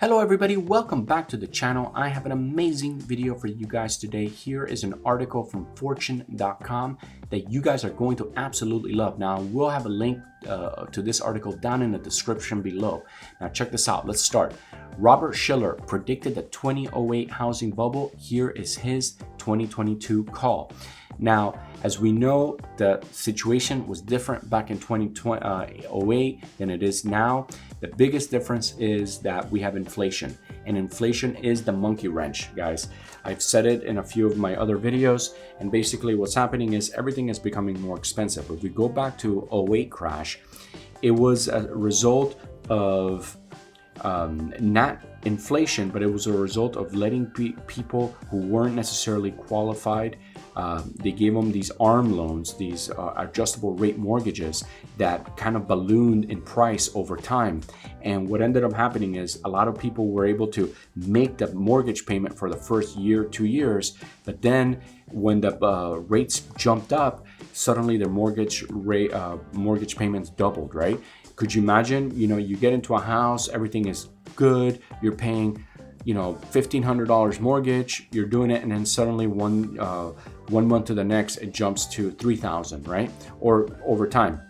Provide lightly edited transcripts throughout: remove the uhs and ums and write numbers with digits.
Hello everybody, welcome back to the channel. I have an amazing video for you guys today. Here is an article from fortune.com that you guys are going to absolutely love. Now, we'll have a link to this article down in the description below. Now check this out, let's start. Robert Schiller predicted the 2008 housing bubble. Here is his 2022 call. Now, as we know, the situation was different back in 2008 than it is now. The biggest difference is that we have inflation, and inflation is the monkey wrench, guys. I've said it in a few of my other videos, and basically what's happening is everything is becoming more expensive. If we go back to 08 crash, it was a result of not inflation, but it was a result of letting people who weren't necessarily qualified. They gave them these ARM loans, these adjustable rate mortgages that kind of ballooned in price over time. And what ended up happening is a lot of people were able to make the mortgage payment for the first year, 2 years, but then when the rates jumped up, suddenly their mortgage payments doubled, right? Could you imagine, you get into a house, everything is good, you're paying, $1,500 mortgage, you're doing it, and then suddenly one month to the next, it jumps to $3,000, right? Or over time,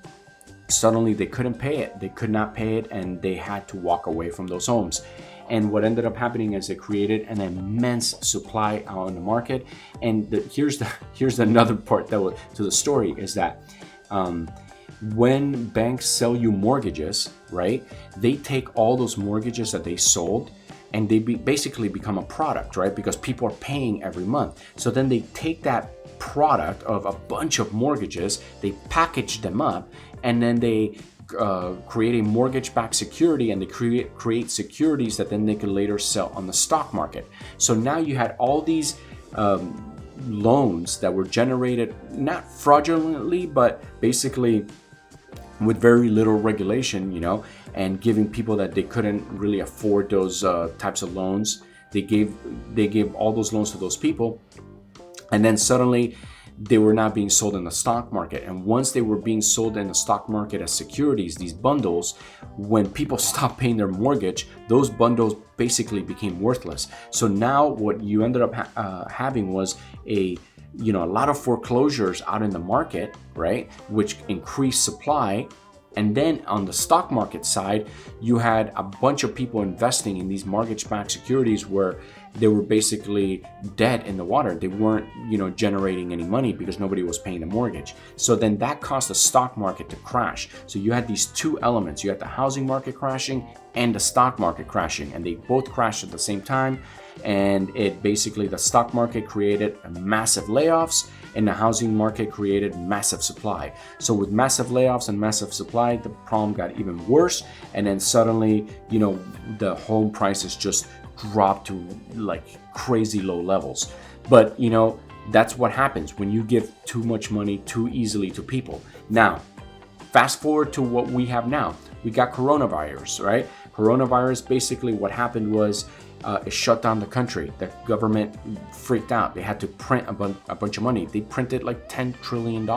suddenly they couldn't pay it, they could not pay it, and they had to walk away from those homes. And what ended up happening is it created an immense supply out in the market. And here's another part to the story is that when banks sell you mortgages, right, they take all those mortgages that they sold and they basically become a product, right? Because people are paying every month. So then they take that product of a bunch of mortgages, they package them up, and then they create a mortgage-backed security, and they create securities that then they can later sell on the stock market. So now you had all these loans that were generated not fraudulently, but basically with very little regulation, and giving people that they couldn't really afford those types of loans. They gave all those loans to those people, and then suddenly they were not being sold in the stock market. And once they were being sold in the stock market as securities, these bundles, when people stopped paying their mortgage, those bundles basically became worthless. So now what you ended up having was a lot of foreclosures out in the market, right? Which increased supply. And then on the stock market side, you had a bunch of people investing in these mortgage-backed securities where they were basically dead in the water. They weren't, generating any money because nobody was paying the mortgage. So then that caused the stock market to crash. So you had these two elements. You had the housing market crashing and the stock market crashing, and they both crashed at the same time. And the stock market created massive layoffs, and the housing market created massive supply. So with massive layoffs and massive supply, the problem got even worse. And then suddenly, the home prices just dropped to like crazy low levels. But that's what happens when you give too much money too easily to people. Now, fast forward to what we have now. We got coronavirus, right? Coronavirus, basically what happened was it shut down the country. The government freaked out. They had to print a bunch of money. They printed like $10 trillion,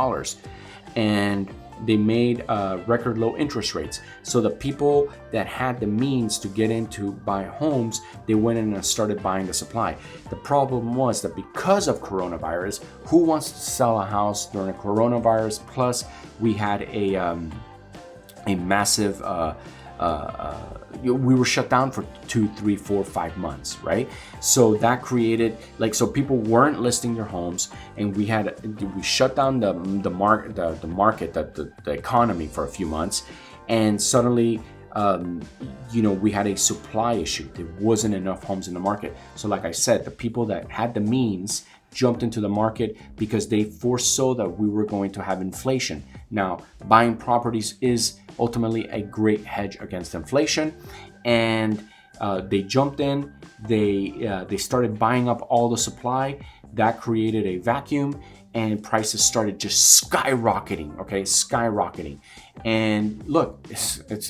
and they made record low interest rates. So the people that had the means to get in to buy homes, they went in and started buying the supply. The problem was that because of coronavirus, who wants to sell a house during a coronavirus? Plus, we had a massive we were shut down for 2, 3, 4, 5 months, right? So that created so people weren't listing their homes, and we shut down the market, the economy for a few months, and suddenly we had a supply issue. There wasn't enough homes in the market. So like I said, the people that had the means jumped into the market because they foresaw that we were going to have inflation. Now, buying properties is ultimately a great hedge against inflation, and they jumped in. They started buying up all the supply. That created a vacuum, and prices started just skyrocketing. Okay, skyrocketing. And look,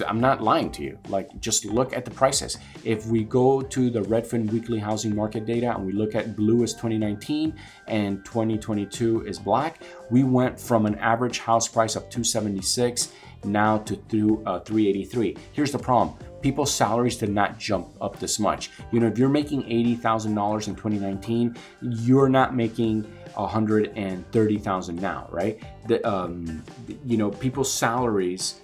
I'm not lying to you. Just look at the prices. If we go to the Redfin weekly housing market data and we look at blue is 2019 and 2022 is black, we went from an average house price of $276 now to 383. Here's the problem. People's salaries did not jump up this much. You know, if you're making $80,000 in 2019, you're not making $130,000 now, right? You know, people's salaries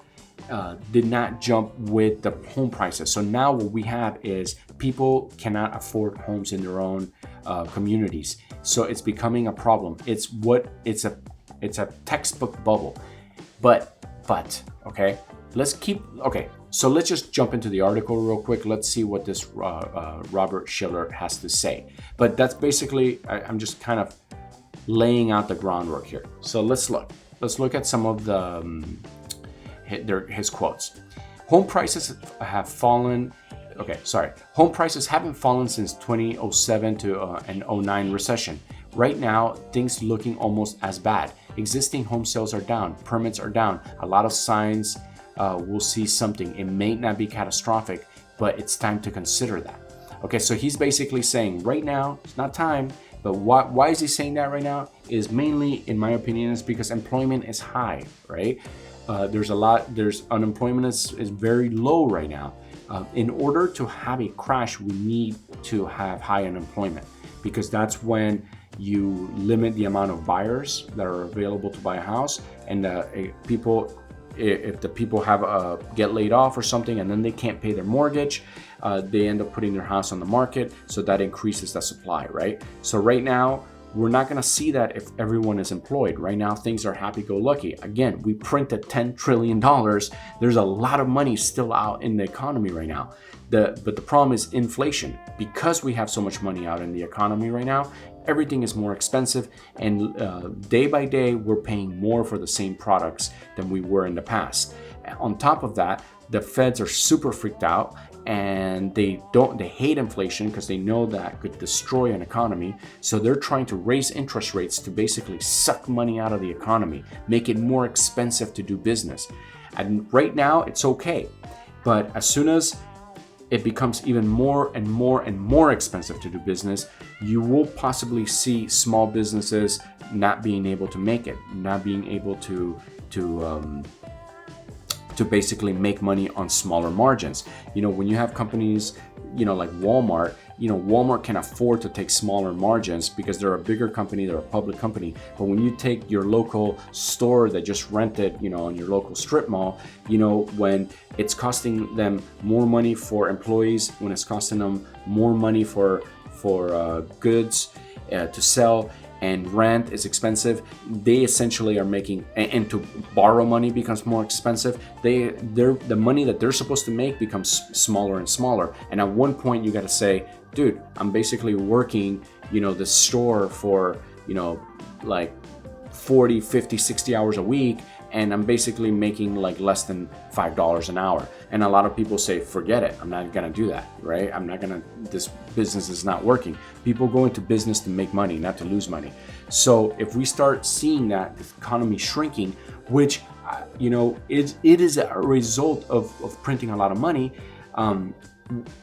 did not jump with the home prices. So now what we have is people cannot afford homes in their own communities. So it's becoming a problem. It's a textbook bubble. But okay, so let's just jump into the article real quick. Let's see what this Robert Schiller has to say. But that's basically, I'm just kind of laying out the groundwork here. So let's look at some of the his quotes. Home prices have fallen. Home prices haven't fallen since 2007 to an 09 recession. Right now, things looking almost as bad. Existing home sales are down, permits are down. A lot of signs will see something. It may not be catastrophic, but it's time to consider that. Okay, so he's basically saying right now, it's not time, but why is he saying that right now? Is mainly, in my opinion, is because employment is high, right? There's unemployment is very low right now. In order to have a crash, we need to have high unemployment, because that's when you limit the amount of buyers that are available to buy a house, and if the people have get laid off or something and then they can't pay their mortgage, they end up putting their house on the market, so that increases the supply, right? So right now we're not going to see that if everyone is employed. Right now things are happy-go-lucky. Again, we printed $10 trillion. There's a lot of money still out in the economy right now. But the problem is inflation. Because we have so much money out in the economy right now, everything is more expensive, and day by day we're paying more for the same products than we were in the past. On top of that, the feds are super freaked out, and they hate inflation because they know that could destroy an economy. So they're trying to raise interest rates to basically suck money out of the economy, make it more expensive to do business. And right now it's okay, but as soon as it becomes even more and more expensive to do business, you will possibly see small businesses not being able to make it, not being able to basically make money on smaller margins. You know, when you have companies, you know, like Walmart, you know, Walmart can afford to take smaller margins because they're a bigger company, they're a public company. But when you take your local store that just rented, you know, on your local strip mall, you know, when it's costing them more money for employees, when it's costing them more money for goods to sell, and rent is expensive, they essentially are making, and to borrow money becomes more expensive. The money that they're supposed to make becomes smaller and smaller. And at one point you got to say, dude, I'm basically working, you know, the store for, you know, like 40, 50, 60 hours a week, and I'm basically making like less than $5 an hour. And a lot of people say, forget it, I'm not gonna do that, right? This business is not working. People go into business to make money, not to lose money. So if we start seeing that the economy shrinking, which, you know, it is a result of printing a lot of money,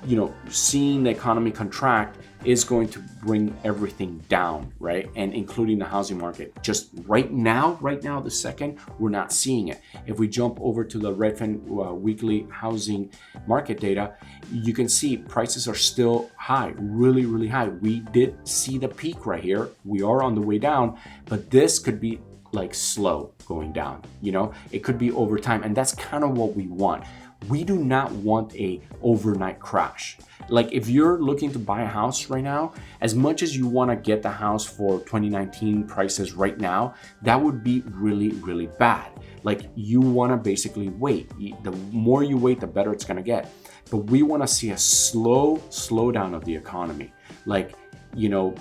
you know, seeing the economy contract is going to bring everything down, right? And including the housing market. Just right now, the second, we're not seeing it. If we jump over to the Redfin weekly housing market data, you can see prices are still high, really, really high. We did see the peak right here. We are on the way down, but this could be like slow going down, you know? It could be over time, and that's kind of what we want. We do not want a overnight crash. Like if you're looking to buy a house right now, as much as you want to get the house for 2019 prices right now, that would be really, really bad. Like you want to basically wait. The more you wait, the better it's going to get. But we want to see a slowdown of the economy. Like, you know,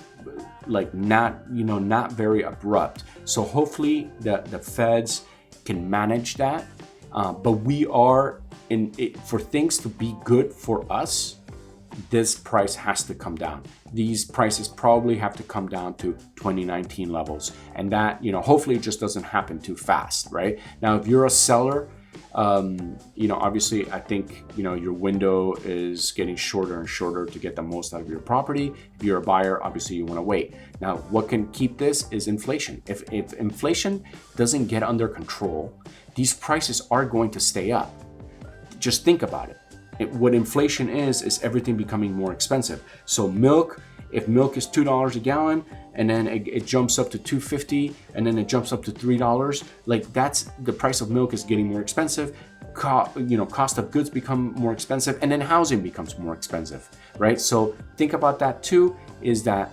like not very abrupt. So hopefully the feds can manage that. But we are for things to be good for us, this price has to come down. These prices probably have to come down to 2019 levels. And that, you know, hopefully it just doesn't happen too fast, right? Now, if you're a seller, you know, obviously I think, you know, your window is getting shorter and shorter to get the most out of your property. If you're a buyer, obviously you want to wait. Now, what can keep this is inflation. If inflation doesn't get under control, these prices are going to stay up. Just think about it. What inflation is everything becoming more expensive. So milk, if milk is $2 a gallon and then it jumps up to $2.50 and then it jumps up to $3, like that's the price of milk is getting more expensive. Cost of goods become more expensive, and then housing becomes more expensive, right? So think about that too, is that,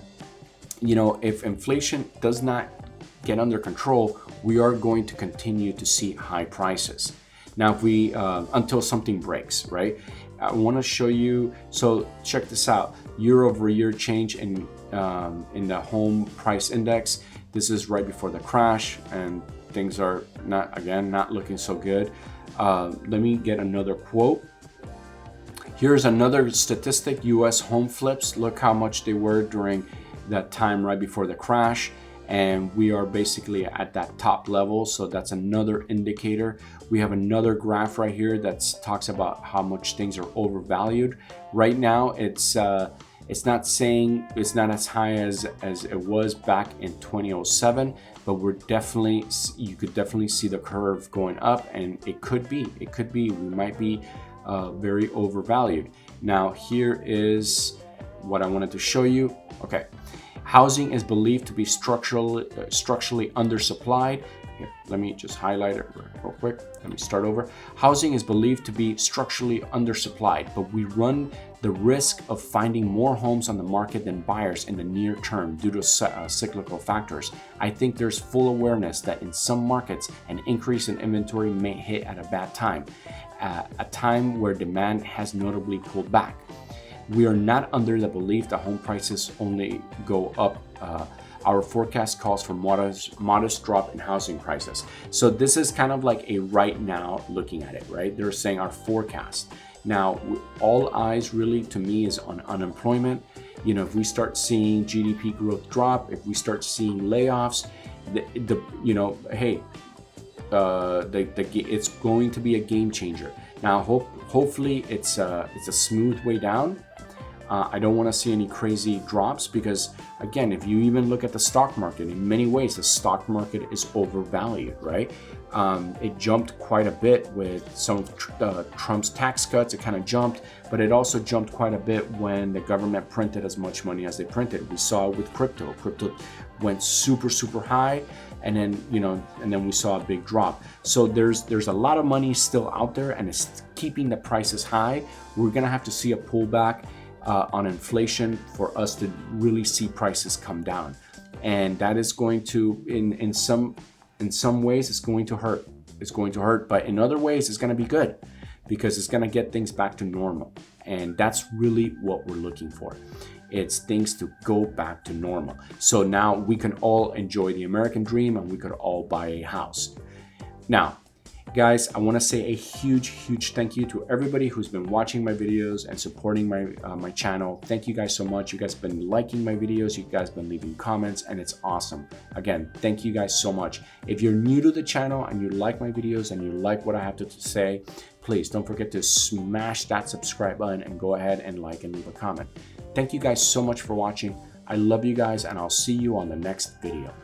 if inflation does not get under control, we are going to continue to see high prices. Now, if we, until something breaks, right? I want to show you, so check this out, year over year change in the home price index. This is right before the crash, and things are not looking so good. Let me get another quote. Here's another statistic, US home flips. Look how much they were during that time right before the crash. And we are basically at that top level. So that's another indicator. We have another graph right here that talks about how much things are overvalued. Right now, it's not saying it's not as high as it was back in 2007, but you could definitely see the curve going up, and it could be, we might be very overvalued. Now, here is what I wanted to show you. Okay. Housing is believed to be structurally undersupplied. Here, let me just highlight it real quick. Let me start over. Housing is believed to be structurally undersupplied, but we run the risk of finding more homes on the market than buyers in the near term due to cyclical factors. I think there's full awareness that in some markets, an increase in inventory may hit at a bad time, a time where demand has notably pulled back. We are not under the belief that home prices only go up. Our forecast calls for modest drop in housing prices. So this is kind of like a right now looking at it, right? They're saying our forecast. Now, all eyes really to me is on unemployment. If we start seeing GDP growth drop, if we start seeing layoffs, it's going to be a game changer. Now, hopefully it's a smooth way down. I don't want to see any crazy drops because, again, if you even look at the stock market, in many ways, the stock market is overvalued, right? It jumped quite a bit with some of Trump's tax cuts. It kind of jumped, but it also jumped quite a bit when the government printed as much money as they printed. We saw it with crypto. Crypto went super, super high, and then we saw a big drop. So there's a lot of money still out there, and it's keeping the prices high. We're gonna have to see a pullback on inflation for us to really see prices come down, and that is going to, in some ways, it's going to hurt. It's going to hurt, but in other ways, it's going to be good because it's going to get things back to normal, and that's really what we're looking for. It's things to go back to normal. So now we can all enjoy the American dream, and we could all buy a house. Now, guys, I want to say a huge thank you to everybody who's been watching my videos and supporting my channel. Thank you guys so much. You guys have been liking my videos. You guys have been leaving comments, and it's awesome. Again, thank you guys so much. If you're new to the channel and you like my videos and you like what I have to say, please don't forget to smash that subscribe button and go ahead and like and leave a comment. Thank you guys so much for watching. I love you guys, and I'll see you on the next video.